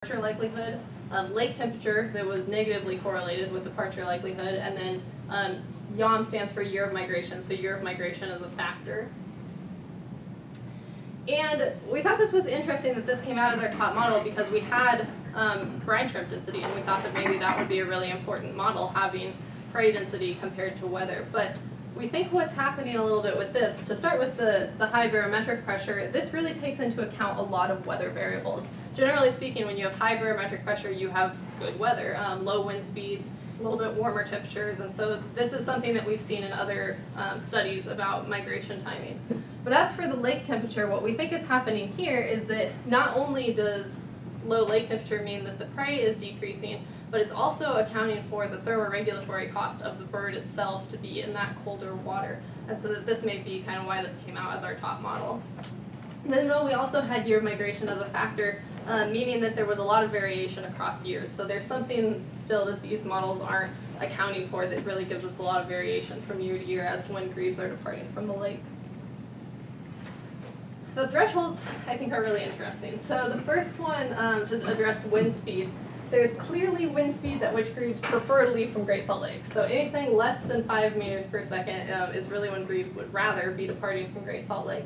departure likelihood, lake temperature that was negatively correlated with departure likelihood, and then YOM stands for year of migration, so year of migration is a factor. And we thought this was interesting that this came out as our top model because we had brine shrimp density, and we thought that maybe that would be a really important model, having prey density compared to weather. But we think what's happening a little bit with this, to start with the high barometric pressure, this really takes into account a lot of weather variables. Generally speaking, when you have high barometric pressure, you have good weather, low wind speeds, a little bit warmer temperatures, and so this is something that we've seen in other studies about migration timing. But as for the lake temperature, what we think is happening here is that not only does low lake temperature mean that the prey is decreasing, but it's also accounting for the thermoregulatory cost of the bird itself to be in that colder water. And so that this may be kind of why this came out as our top model. Then though, we also had year of migration as a factor, meaning that there was a lot of variation across years. So there's something still that these models aren't accounting for that really gives us a lot of variation from year to year as to when grebes are departing from the lake. The thresholds, I think, are really interesting. So the first one, to address wind speed, there's clearly wind speeds at which grebes prefer to leave from Great Salt Lake. So anything less than 5 meters per second is really when grebes would rather be departing from Great Salt Lake.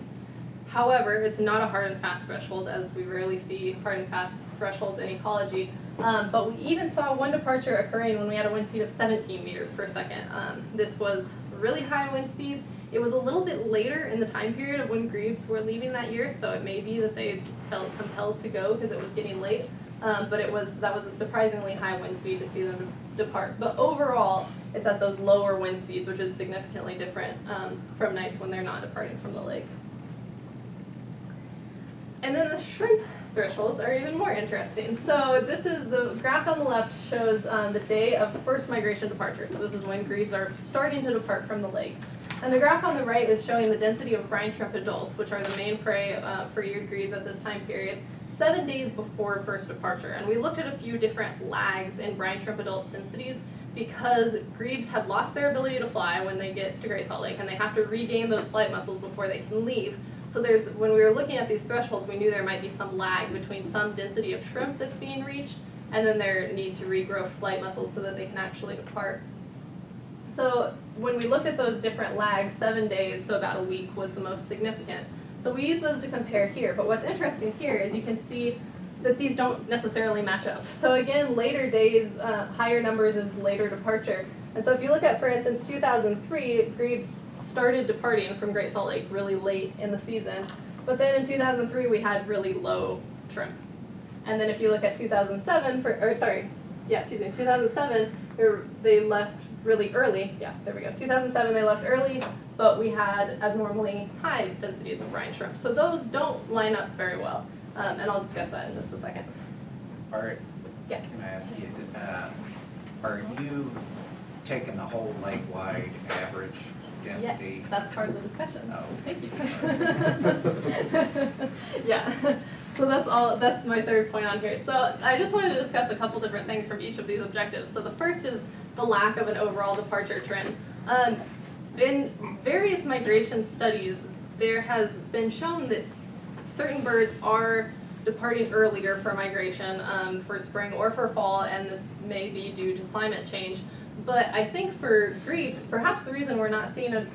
However, it's not a hard and fast threshold, as we rarely see hard and fast thresholds in ecology. But we even saw one departure occurring when we had a wind speed of 17 meters per second. This was really high wind speed. It was a little bit later in the time period of when grebes were leaving that year, so it may be that they felt compelled to go because it was getting late. But that was a surprisingly high wind speed to see them depart. But overall, it's at those lower wind speeds, which is significantly different from nights when they're not departing from the lake. And then the shrimp thresholds are even more interesting. So this is the graph on the left shows the day of first migration departure. So this is when grebes are starting to depart from the lake. And the graph on the right is showing the density of brine shrimp adults, which are the main prey for eared grebes at this time period, 7 days before first departure. And we looked at a few different lags in brine shrimp adult densities because grebes have lost their ability to fly when they get to Great Salt Lake, and they have to regain those flight muscles before they can leave. So when we were looking at these thresholds, we knew there might be some lag between some density of shrimp that's being reached and then their need to regrow flight muscles so that they can actually depart. So when we looked at those different lags, 7 days, so about a week, was the most significant. So we use those to compare here. But what's interesting here is you can see that these don't necessarily match up. So again, later days, higher numbers is later departure. And so if you look at, for instance, 2003, grebes started departing from Great Salt Lake really late in the season. But then in 2003, we had really low shrimp. And then if you look at 2007, 2007, they left really early. Yeah, there we go. 2007, they left early, but we had abnormally high densities of brine shrimp. So those don't line up very well. And I'll discuss that in just a second. All right. Yeah. Can I ask you, are you taking the whole lake-wide average density? Yes, that's part of the discussion. Oh. Thank you. Yeah. So that's my third point on here. So I just wanted to discuss a couple different things from each of these objectives. So the first is the lack of an overall departure trend. In various migration studies, there has been shown that certain birds are departing earlier for migration for spring or for fall, and this may be due to climate change. But I think for grebes, perhaps the reason we're not seeing a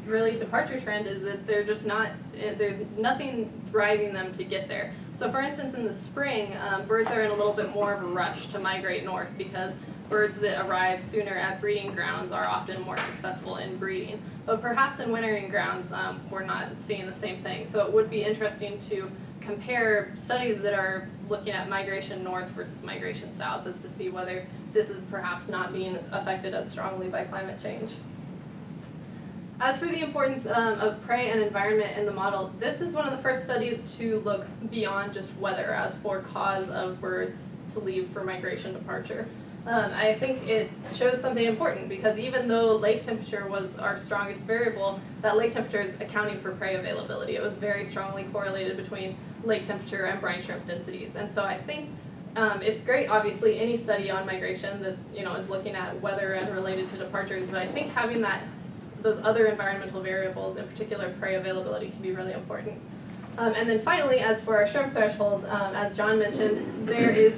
really departure trend is that they're just not, there's nothing driving them to get there. So for instance, in the spring, birds are in a little bit more of a rush to migrate north because birds that arrive sooner at breeding grounds are often more successful in breeding. But perhaps in wintering grounds, we're not seeing the same thing. So it would be interesting to compare studies that are looking at migration north versus migration south as to see whether this is perhaps not being affected as strongly by climate change. As for the importance of prey and environment in the model, this is one of the first studies to look beyond just weather as for cause of birds to leave for migration departure. I think it shows something important because even though lake temperature was our strongest variable, that lake temperature is accounting for prey availability. It was very strongly correlated between lake temperature and brine shrimp densities. And so I think it's great, obviously, any study on migration that is looking at weather and related to departures, but I think having those other environmental variables, in particular prey availability, can be really important. And then finally, as for our shrimp threshold, as John mentioned, there is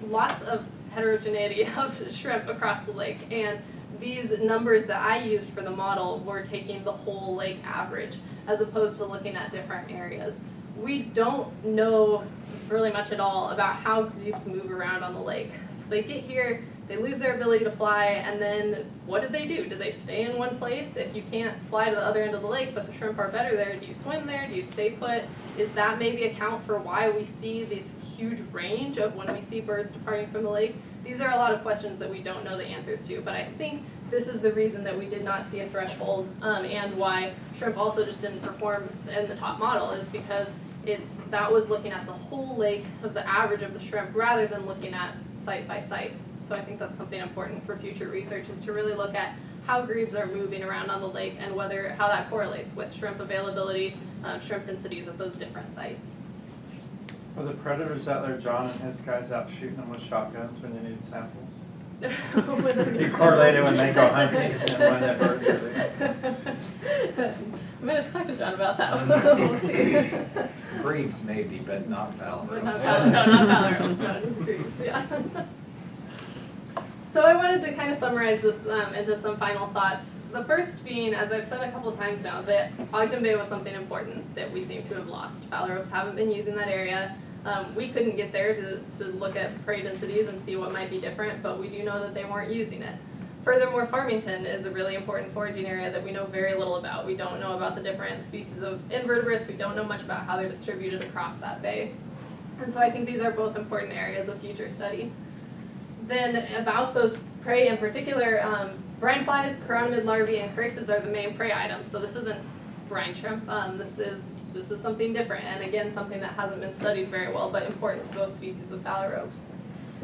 lots of heterogeneity of shrimp across the lake, and these numbers that I used for the model were taking the whole lake average as opposed to looking at different areas. We don't know really much at all about how grebes move around on the lake. So they get here, they lose their ability to fly, and then what do? Do they stay in one place? If you can't fly to the other end of the lake, but the shrimp are better there, do you swim there? Do you stay put? Is that maybe account for why we see this huge range of when we see birds departing from the lake? These are a lot of questions that we don't know the answers to, but I think this is the reason that we did not see a threshold, and why shrimp also just didn't perform in the top model is because that was looking at the whole lake of the average of the shrimp rather than looking at site by site. So I think that's something important for future research, is to really look at how grebes are moving around on the lake and how that correlates with shrimp availability, shrimp densities at those different sites. Are the predators out there, John and his guys, out shooting them with shotguns when you need samples? You correlate it when they go hunting and when the birds are there. I'm going to talk to John about that. We'll see. Grebes maybe, but not phalaropes. But not phalaropes, no, just grebes, yeah. So I wanted to kind of summarize this into some final thoughts. The first being, as I've said a couple of times now, that Ogden Bay was something important that we seem to have lost. Phalaropes haven't been using that area. We couldn't get there to look at prey densities and see what might be different, but we do know that they weren't using it. Furthermore, Farmington is a really important foraging area that we know very little about. We don't know about the different species of invertebrates. We don't know much about how they're distributed across that bay. And so I think these are both important areas of future study. Then about those prey in particular, brine flies, chironomid larvae, and carixids are the main prey items. So this isn't brine shrimp. This is something different, and again, something that hasn't been studied very well, but important to both species of phalaropes.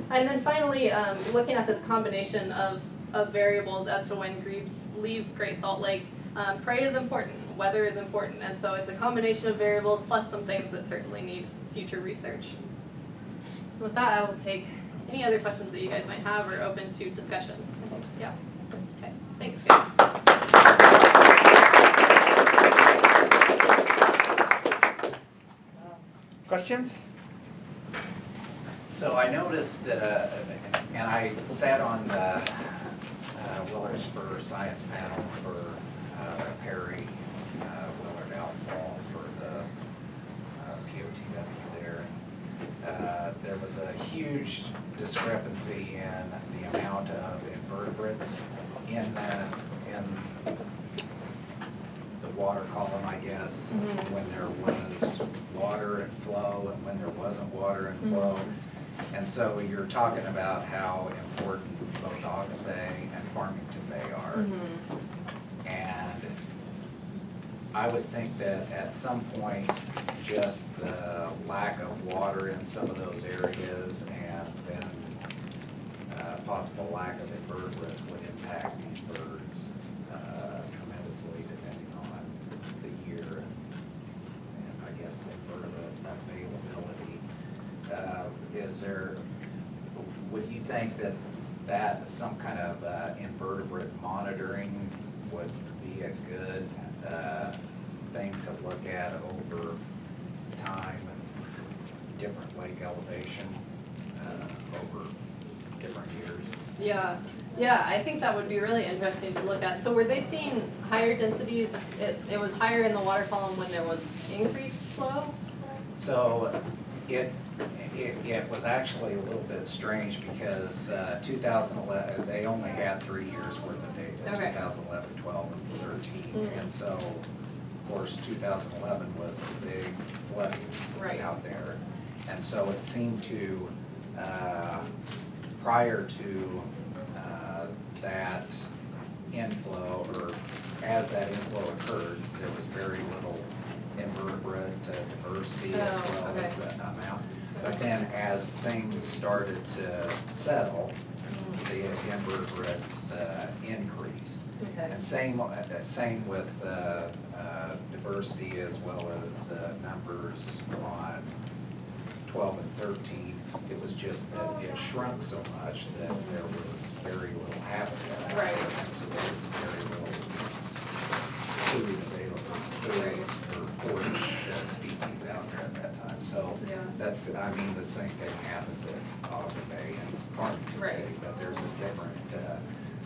And then finally, looking at this combination of variables as to when grebes leave Great Salt Lake, prey is important, weather is important, and so it's a combination of variables plus some things that certainly need future research. With that, I will take any other questions that you guys might have or open to discussion. Yeah. Okay. Thanks, guys. Questions? So I noticed, and I sat on the Willardsburg Science Panel for Perry, Willard Outfall for the POTW there. There was a huge discrepancy in the amount of invertebrates in the water column, I guess, when there was water and flow and when there wasn't water and flow. And so you're talking about how important both Ogden Bay and Farmington Bay are. And I would think that at some point, just the lack of water in some of those areas and then possible lack of invertebrates would impact these birds tremendously depending on the year and I guess invertebrate availability. Would you think that some kind of invertebrate monitoring would be a good thing to look at over time and different lake elevation over different years? Yeah, I think that would be really interesting to look at. So were they seeing higher densities? It was higher in the water column when there was increased flow? So it was actually a little bit strange because 2011, they only had 3 years worth of data, okay. 2011, 12, and 13. And so, of course, 2011 was the big flooding out there. And so it seemed to, prior to that inflow, or as that inflow occurred, there was very little invertebrate diversity as well as that amount. But then as things started to settle, the invertebrates increased. And same with diversity as well as numbers on 12 and 13. It was just that it shrunk so much that there was very little habitat. Right. And so there was very little food available for forage species there at that time. So Yeah. that's, I mean, the same thing happens at Ogden Bay and Farmington Bay, Right. but there's a different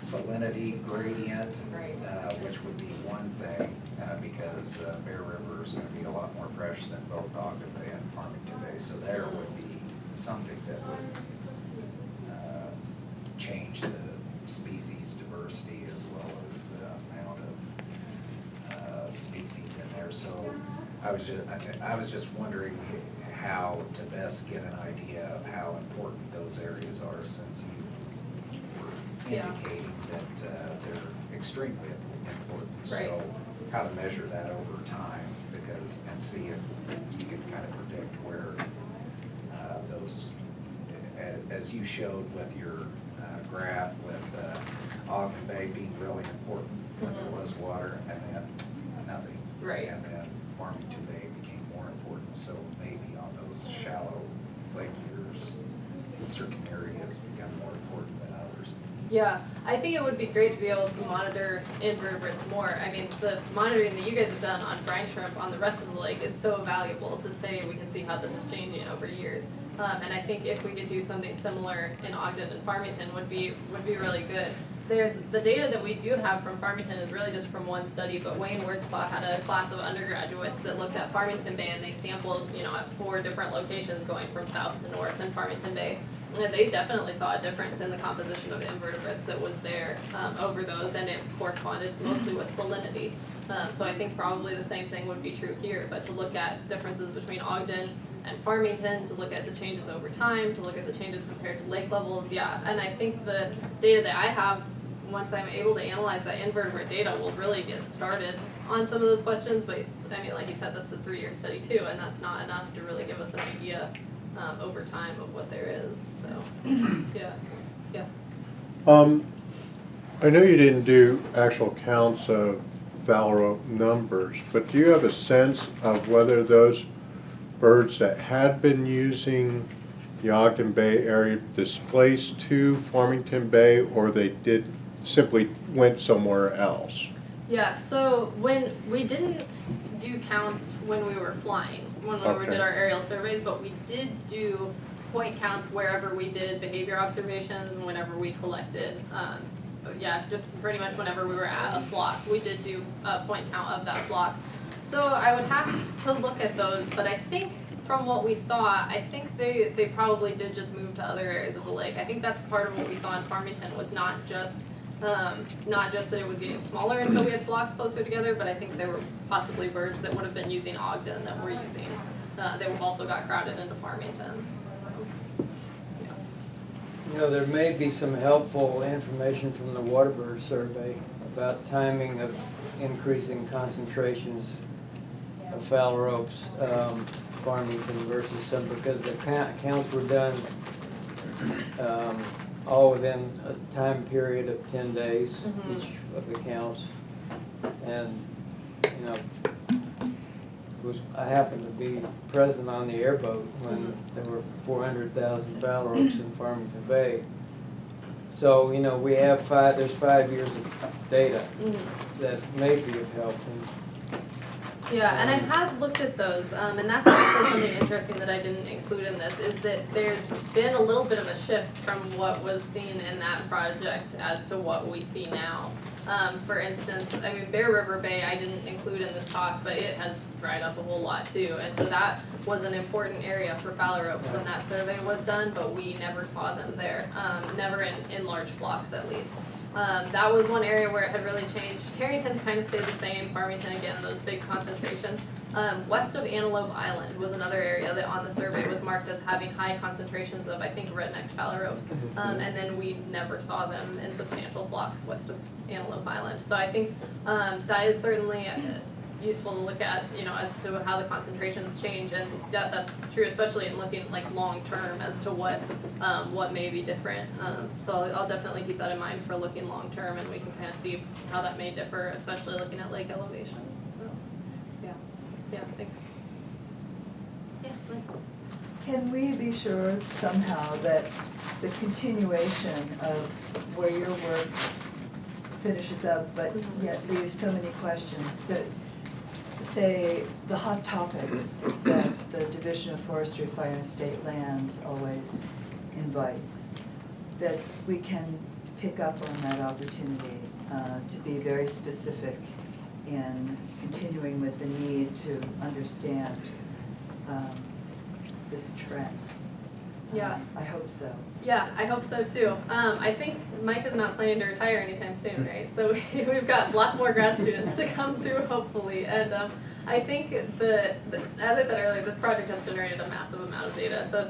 salinity gradient, Right. which would be one thing, because Bear River is going to be a lot more fresh than both Ogden Bay and Farmington Bay. So there would be something that would change the species diversity as well as the amount of species in there. So I was just wondering how to best get an idea of how important those areas are, since you were Yeah. indicating that they're extremely important. Right. So how to measure that over time, and see if you can kind of predict where those, as you showed with your graph with Ogden Bay being really important when there was water, and then nothing. Right. And then Farmington Bay became more important, so maybe on those shallow lake years, certain areas become more important than others. Yeah, I think it would be great to be able to monitor invertebrates more. I mean, the monitoring that you guys have done on brine shrimp on the rest of the lake is so valuable to say we can see how this is changing over years. And I think if we could do something similar in Ogden and Farmington would be really good. There's the data that we do have from Farmington is really just from one study, but Wayne Wurtzbach had a class of undergraduates that looked at Farmington Bay, and they sampled, at 4 different locations going from south to north in Farmington Bay. And they definitely saw a difference in the composition of invertebrates that was there over those, and it corresponded mostly with salinity. So I think probably the same thing would be true here, but to look at differences between Ogden and Farmington, to look at the changes over time, to look at the changes compared to lake levels, yeah. And I think the data that I have, once I'm able to analyze that invertebrate data, will really get started on some of those questions. But I mean, like you said, that's a 3-year study too, and that's not enough to really give us an idea over time of what there is. So, yeah. I know you didn't do actual counts of phalarope numbers, but do you have a sense of whether those birds that had been using the Ogden Bay area displaced to Farmington Bay, or they did simply went somewhere else? Yeah, so when we didn't do counts when we were flying, when we Okay. did our aerial surveys, but we did do point counts wherever we did behavior observations and whenever we collected. Just pretty much whenever we were at a flock, we did do a point count of that flock. So I would have to look at those, but I think from what we saw, I think they probably did just move to other areas of the lake. I think that's part of what we saw in Farmington was not just that it was getting smaller and so we had flocks closer together, but I think there were possibly birds that would have been using Ogden that were using, they also got crowded into Farmington. So, yeah. There may be some helpful information from the Waterbird survey about timing of increasing concentrations of phalaropes, Farmington versus some, because the counts were done all within a time period of 10 days, each of the counts. And, I happened to be present on the airboat when there were 400,000 phalaropes in Farmington Bay. So, we have there's 5 years of data that may be of help. Yeah, and I have looked at those, and that's also something interesting that I didn't include in this, is that there's been a little bit of a shift from what was seen in that project as to what we see now. For instance, I mean, Bear River Bay I didn't include in this talk, but it has dried up a whole lot too, and so that was an important area for phalaropes when that survey was done, but we never saw them there, never in large flocks at least. That was one area where it had really changed. Carrington's kind of stayed the same. Farmington, again, those big concentrations. West of Antelope Island was another area that on the survey was marked as having high concentrations of, I think, redneck phalaropes. And then we never saw them in substantial flocks west of Antelope Island. So I think that is certainly useful to look at, as to how the concentrations change, and that's true, especially in looking like long term as to what may be different. So I'll definitely keep that in mind for looking long term, and we can kind of see how that may differ, especially looking at lake elevation. So yeah, thanks. Yeah. Can we be sure somehow that the continuation of where your work finishes up, but yet leaves so many questions, that say, the hot topics that the Division of Forestry, Fire and State Lands always invites, that we can pick up on that opportunity to be very specific in continuing with the need to understand this trend. Yeah. I hope so. Yeah, I hope so too. I think Mike is not planning to retire anytime soon, right? So we've got lots more grad students to come through, hopefully. And I think as I said earlier, this project has generated a massive amount of data. So,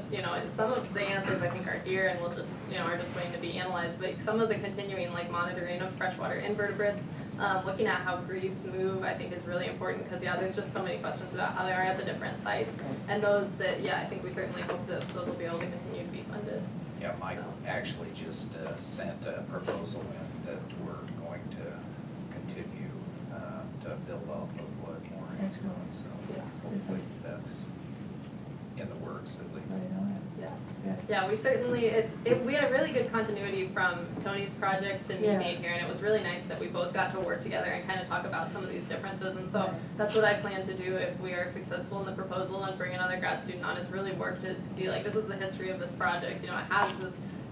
some of the answers I think are here and we'll just, are just waiting to be analyzed. But some of the continuing monitoring of freshwater invertebrates, looking at how grebes move, I think is really important because, there's just so many questions about how they are at the different sites. And those that, I think we certainly hope that those will be able to continue to be funded. Yeah, Mike So. actually just sent a proposal in that we're going to continue to build off of what Maureen's doing. Excellent. So Yeah. hopefully that's in the works at least. Right on Yeah. it. Yeah, we certainly, we had a really good continuity from Tony's project to me Yeah. being here, and it was really nice that we both got to work together and kind of talk about some of these differences. And so Right. that's what I plan to do if we are successful in the proposal and bring another grad student on, is really work to be like, this is the history of this project. It has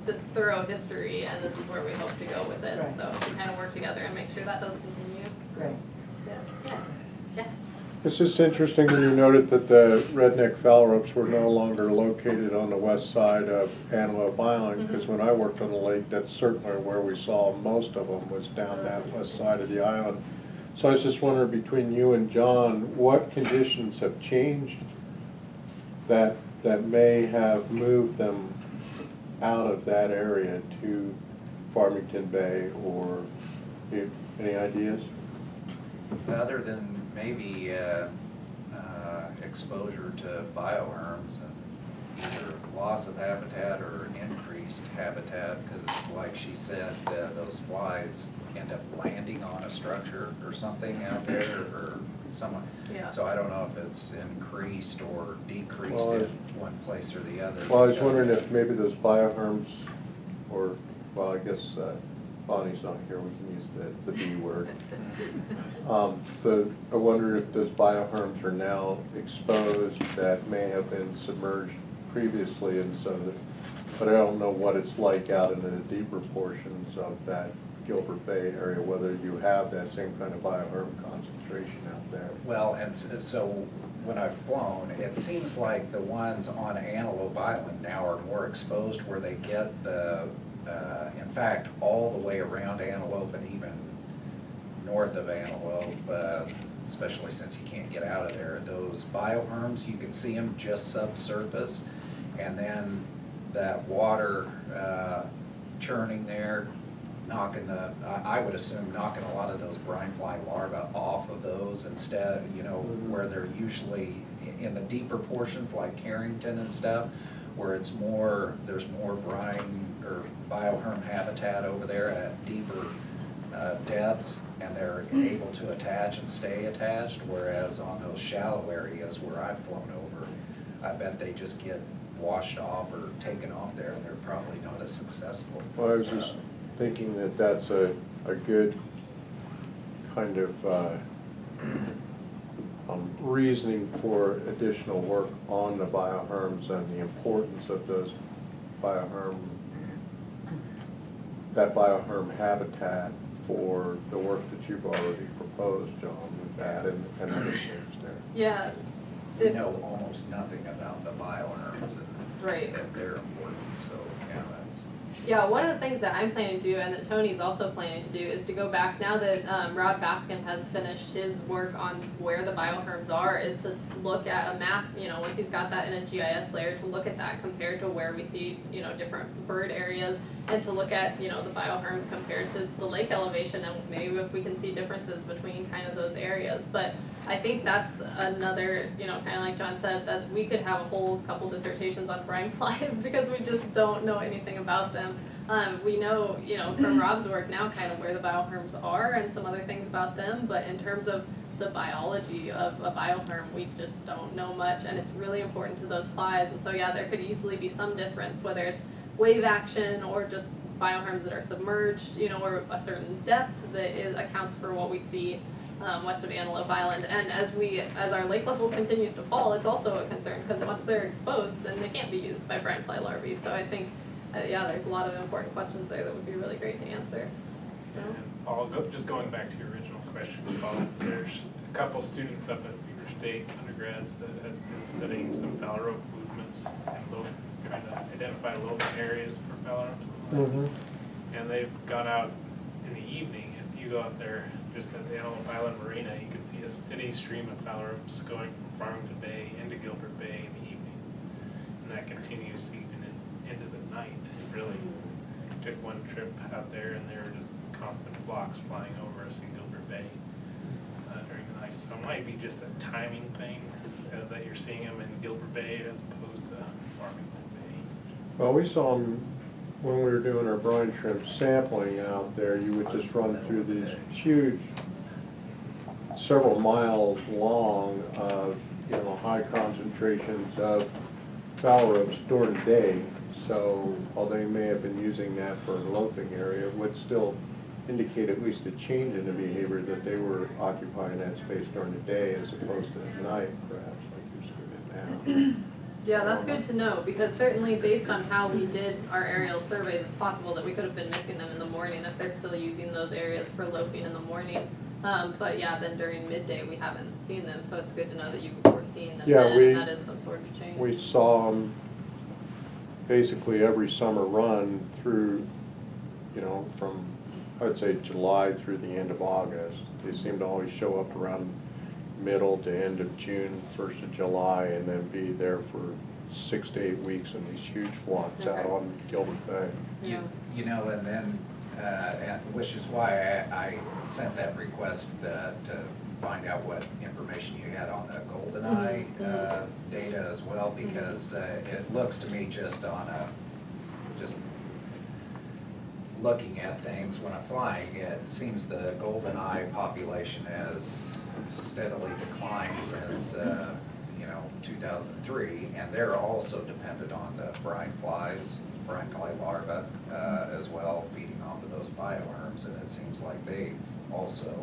this thorough history, and this is where we hope to go with it. Right. So we kind of work together and make sure that does continue. So, Great. yeah. It's just interesting when you noted that the redneck phalaropes were no longer located on the west side of Antelope Island, because when I worked on the lake, that's certainly where we saw most of them, was down that west side of the island. So I was just wondering, between you and John, what conditions have changed that may have moved them out of that area to Farmington Bay, or any ideas? Other than maybe exposure to bioworms and either loss of habitat or increased habitat, because like she said, those flies end up landing on a structure or something out there or someone. Yeah. So I don't know if it's increased or decreased Well, in one place or the other. Well, I was wondering if maybe those bioherms, or, well, I guess Bonnie's not here, we can use the B word. So I wonder if those bioherms are now exposed that may have been submerged previously, and so that, but I don't know what it's like out in the deeper portions of that Gilbert Bay area, whether you have that same kind of bioherm concentration out there. Well, and so when I've flown, it seems like the ones on Antelope Island now are more exposed, where they get the, in fact, all the way around Antelope and even north of Antelope, especially since you can't get out of there. Those bioherms, you can see them just subsurface, and then that water churning there, knocking I would assume knocking a lot of those brine fly larvae off of those instead, where they're usually in the deeper portions like Carrington and stuff, where there's more brine or bioherm habitat over there at deeper depths, and they're able to attach and stay attached, whereas on those shallow areas where I've flown over, I bet they just get washed off or taken off there, and they're probably not as successful. Well, I was just thinking that that's a good kind of reasoning for additional work on the bioherms and the importance of those that bioherm habitat for the work that you've already proposed, John, with that and other things there. Yeah. We know almost nothing about the bioherms and Right. their importance, so yeah, that's. Yeah, one of the things that I'm planning to do, and that Tony's also planning to do, is to go back, now that Rob Baskin has finished his work on where the bioherms are, is to look at a map, once he's got that in a GIS layer, to look at that compared to where we see, different bird areas, and to look at, the bioherms compared to the lake elevation, and maybe if we can see differences between kind of those areas. But I think that's another, kind of like John said, that we could have a whole couple dissertations on brine flies because we just don't know anything about them. We know, from Rob's work now kind of where the bioherms are and some other things about them, but in terms of the biology of a bioherm, we just don't know much, and it's really important to those flies. And so yeah, there could easily be some difference, whether it's wave action or just bioherms that are submerged, or a certain depth that accounts for what we see. west of Antelope Island. And as our lake level continues to fall, it's also a concern, because once they're exposed, then they can't be used by brine fly larvae. So I think, yeah, there's a lot of important questions there that would be really great to answer. So. And Paul, just going back to your original question, Paul, there's a couple students up at Beaver State, undergrads, that have been studying some phalarope movements and trying to identify local areas for phalaropes. And they've gone out in the evening, if you go out there just at the Antelope Island Marina, you can see a steady stream of phalaropes going from Farmington Bay into Gilbert Bay in the evening. And that continues even into the night, really. Took one trip out there and there were just constant flocks flying over us in Gilbert Bay during the night. So it might be just a timing thing that you're seeing them in Gilbert Bay as opposed to Farmington Bay. Well, we saw them when we were doing our brine shrimp sampling out there. You would just run through these huge, several miles long of, high concentrations of phalaropes during the day. So, although they may have been using that for a loafing area, it would still indicate at least a change in the behavior that they were occupying that space during the day as opposed to at night, perhaps, like you're seeing it now. Yeah, that's good to know, because certainly based on how we did our aerial surveys, it's possible that we could have been missing them in the morning if they're still using those areas for loafing in the morning. But yeah, then during midday we haven't seen them, so it's good to know that you were seeing them then, and that is some sort of change. We saw them basically every summer run through, from, I would say, July through the end of August. They seem to always show up around middle to end of June, 1st of July, and then be there for 6 to 8 weeks in these huge flocks out on Gilbert Bay. Yeah. And then, which is why I sent that request to find out what information you had on the GoldenEye data as well, because it looks to me just looking at things when I'm flying, it seems the GoldenEye population has steadily declined since 2003, and they're also dependent on the brine fly larvae as well, feeding off of those bioworms, and it seems like they've also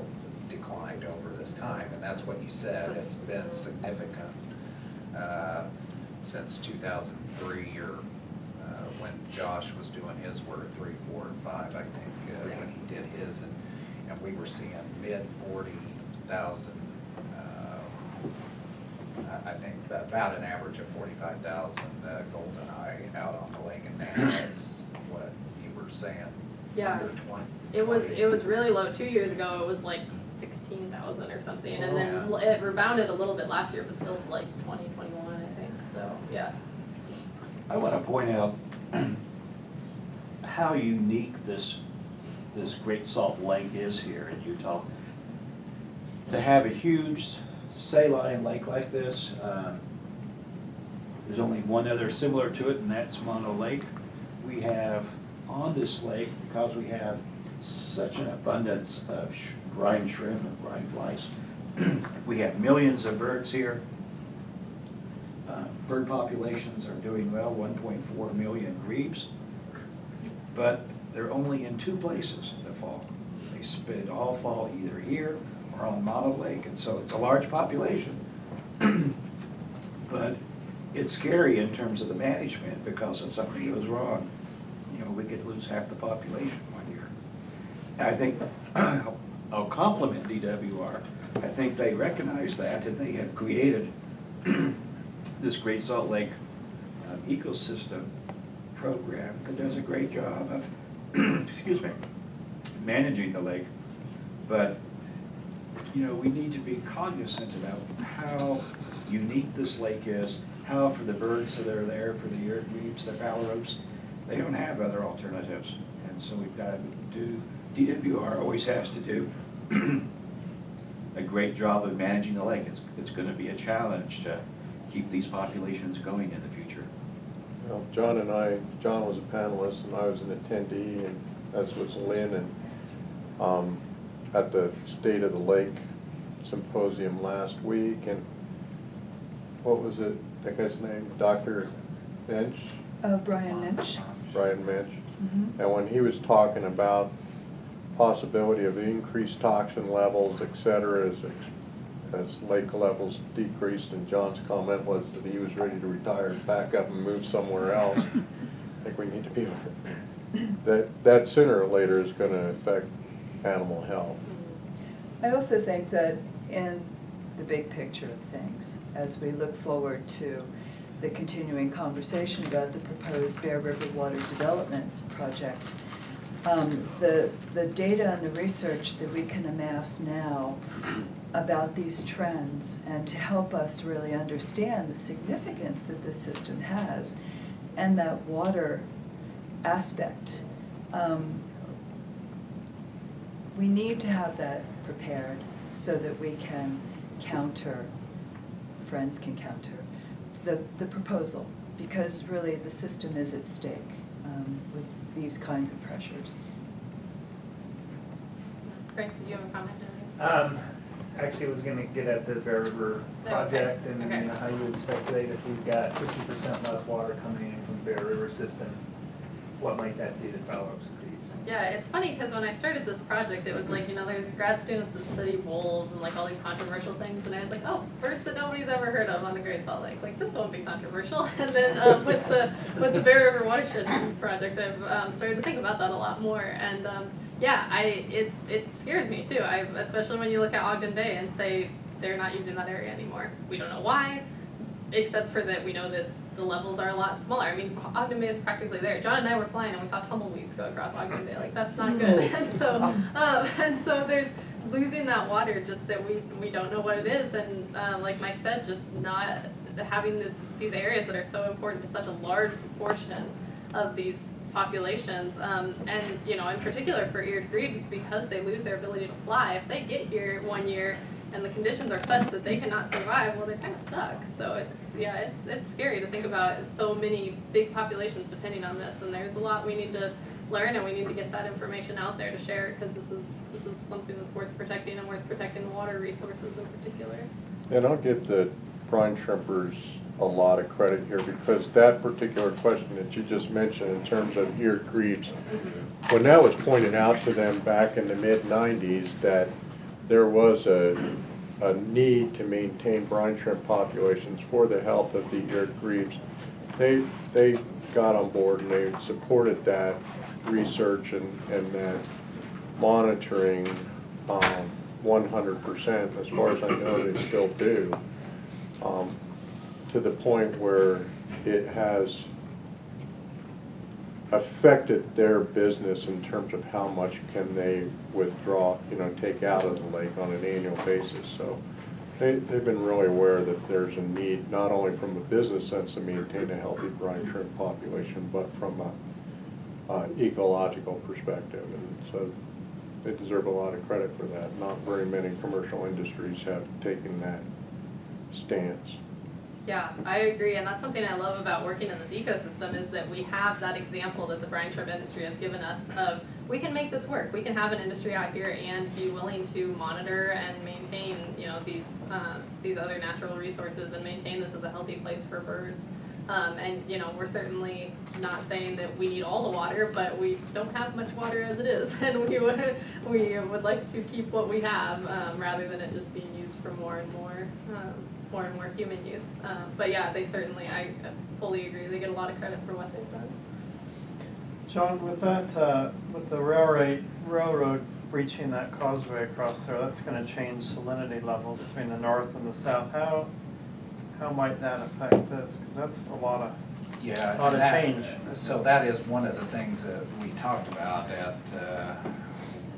declined over this time, and that's what you said. It's been significant since 2003, or when Josh was doing his work, 3, 4, and 5, I think, when he did his, and we were seeing mid 40,000. I think about an average of 45,000 GoldenEye out on the lake, and now that's what you were saying. Yeah. Under 20. It was really low 2 years ago. It was like 16,000 or something, and then it rebounded a little bit last year, but still like 20, 21, I think. So yeah. I want to point out how unique this Great Salt Lake is here in Utah. To have a huge saline lake like this, there's only one other similar to it, and that's Mono Lake. We have on this lake, because we have such an abundance of brine shrimp and brine flies, we have millions of birds here. Bird populations are doing well, 1.4 million grebes, but they're only in 2 places that fall. They all fall either here or on Mono Lake, and so it's a large population. But it's scary in terms of the management, because if something goes wrong, we could lose half the population 1 year. And I think I'll compliment DWR. I think they recognize that, and they have created this Great Salt Lake ecosystem program that does a great job of excuse me, managing the lake. But we need to be cognizant about how unique this lake is, how for the birds that are there, for the ear grebes, the phalaropes, they don't have other alternatives. And so we've got to do, DWR always has to do a great job of managing the lake. It's going to be a challenge to keep these populations going in the future. Well, John was a panelist and I was an attendee, and as was Lynn, and at the State of the Lake Symposium last week, and what was it, that guy's name, Dr. Minch? Brian Minch. Brian Minch. Mm-hmm. And when he was talking about possibility of increased toxin levels, et cetera, as lake levels decreased, and John's comment was that he was ready to retire and pack up and move somewhere else. I think we need to be aware that sooner or later is going to affect animal health. I also think that in the big picture of things, as we look forward to the continuing conversation about the proposed Bear River Water Development Project, the data and the research that we can amass now about these trends, and to help us really understand the significance that this system has and that water aspect, we need to have that prepared so that we can counter, friends can counter, the proposal, because really the system is at stake with these kinds of pressures. Frank, did you have a comment? Actually, I was gonna get at the Bear River project and okay. you know, how you would speculate if we've got 50% less water coming in from the Bear River system, what might that do to phalaropes and grebes? Yeah, it's funny because when I started this project, it was like, you know, there's grad students that study wolves and like all these controversial things, and I was like, oh, birds that nobody's ever heard of on the Great Salt Lake, like this won't be controversial. And then with the Bear River Watershed Project, I've started to think about that a lot more, and yeah, it scares me too. Especially when you look at Ogden Bay and say they're not using that area anymore. We don't know why, except for that we know that the levels are a lot smaller. I mean, Ogden Bay is practically there. John and I were flying and we saw tumbleweeds go across Ogden Bay. Like, that's not good. And so there's losing that water, just that we don't know what it is. And like Mike said, just not having these areas that are so important to such a large proportion of these populations. And, you know, in particular for eared grebes, because they lose their ability to fly, if they get here one year and the conditions are such that they cannot survive, well, they're kind of stuck. So it's scary to think about so many big populations depending on this, and there's a lot we need to learn, and we need to get that information out there to share, because this is something that's worth protecting, and worth protecting the water resources in particular. And I'll give the brine shrimpers a lot of credit here, because that particular question that you just mentioned in terms of eared grebes, when that was pointed out to them back in the mid-90s that there was a need to maintain brine shrimp populations for the health of the eared grebes, they got on board and they supported that research and that monitoring 100%. As far as I know, they still do, to the point where it has affected their business in terms of how much can they withdraw, you know, take out of the lake on an annual basis. So they've been really aware that there's a need, not only from a business sense to maintain a healthy brine shrimp population, but from an ecological perspective. And so they deserve a lot of credit for that. Not very many commercial industries have taken that stance. Yeah, I agree, and that's something I love about working in this ecosystem, is that we have that example that the brine shrimp industry has given us of, we can make this work. We can have an industry out here and be willing to monitor and maintain, you know, these other natural resources, and maintain this as a healthy place for birds. And, you know, we're certainly not saying that we need all the water, but we don't have much water as it is, and we would like to keep what we have, rather than it just being used for more and more human use. But yeah, they certainly, I fully agree, they get a lot of credit for what they've done. John, with that, with the railroad breaching that causeway across there, that's going to change salinity levels between the north and the south. How might that affect this? Because that's a lot of change. So that is one of the things that we talked about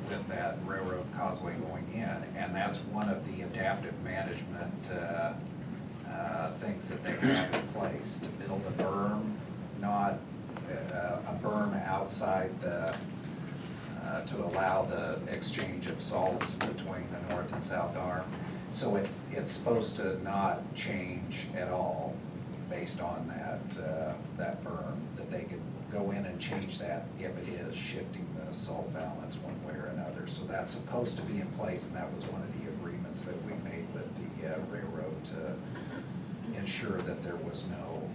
with that railroad causeway going in, and that's one of the adaptive management things that they have in place, to build a berm, not a berm outside to allow the exchange of salts between the north and south arm. So it's supposed to not change at all based on that berm, that they could go in and change that if it is shifting the salt balance one way or another. So that's supposed to be in place, and that was one of the agreements that we made with the railroad to ensure that there was no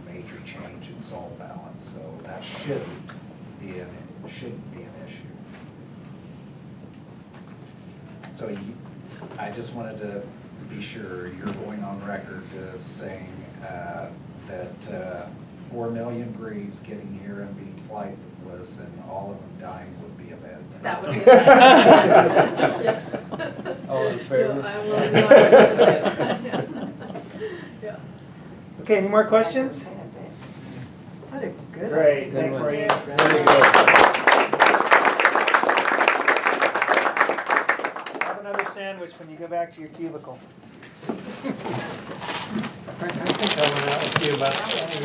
major change in salt balance. So that shouldn't be an issue. So I just wanted to be sure you're going on record of saying that 4 million grebes getting here and being flightless and all of them dying would be a bad thing. That would be a bad, yes. All in favor? Yeah, I will not to say that, yeah. Yeah. Okay, any more questions? What a good Great, idea. thanks, Maureen. Very good. Have another sandwich when you go back to your cubicle. I think I went out with you about